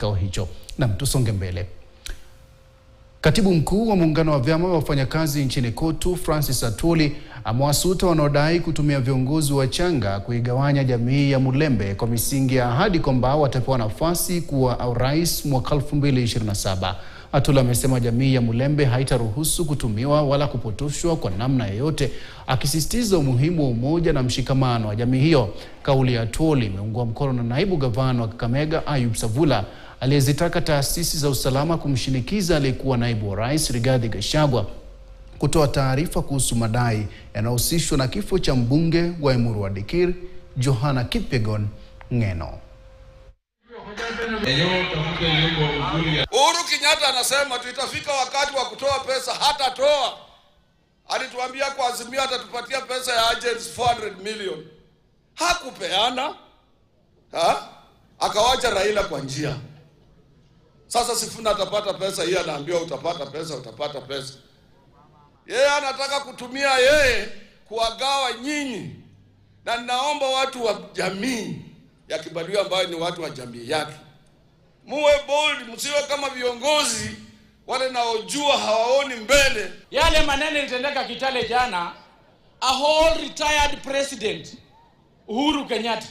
kikao hicho. Na tusonge mbele. Katibu mkuu wa muungano wa vyama vya wafanyakazi nchini KOTU, Francis Atwoli, amewasuta wanaodai kutumia viongozi wachanga kuigawanya jamii ya Mulembe kwa misingi ya ahadi kwamba watapewa nafasi kuwa rais mwaka 2027. Atwoli amesema jamii ya Mulembe haitaruhusu kutumiwa wala kupotoshwa kwa namna yoyote, akisisitiza umuhimu wa umoja na mshikamano wa jamii hiyo. Kauli ya Atwoli imeungwa mkono na naibu gavana wa Kakamega Ayub Savula, aliyezitaka taasisi za usalama kumshinikiza aliyekuwa naibu wa rais Rigathi Gachagua kutoa taarifa kuhusu madai yanayohusishwa na kifo cha mbunge wa Emuru wa Dikir, Johana Kipyegon Ng'eno. Uhuru Kenyatta anasema tutafika wakati wa kutoa pesa, hata toa. Alituambia kwa Azimio atatupatia pesa ya agents 400 million. Hakupeana. Akawacha Raila kwa njia. Sasa Sifuna atapata pesa, yeye anaambiwa utapata pesa. Yeye anataka kutumia yeye kuwagawa nyinyi. Na ninaomba watu wa jamii ya Kibaluya ambao ni watu wa jamii yake, muwe bold, msiwe kama viongozi wale naojua hawaoni mbele. Yale maneno yalitendeka Kitale jana, a whole retired president Uhuru Kenyatta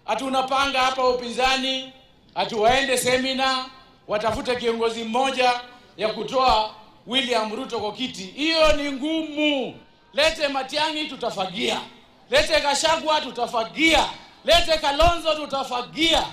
atunapanga hapa upinzani atuwaende seminar watafute kiongozi mmoja ya kutoa William Ruto kwa kiti. Hiyo ni ngumu. Lete Matiang'i tutafagia, lete Gachagua tutafagia, lete Kalonzo tutafagia.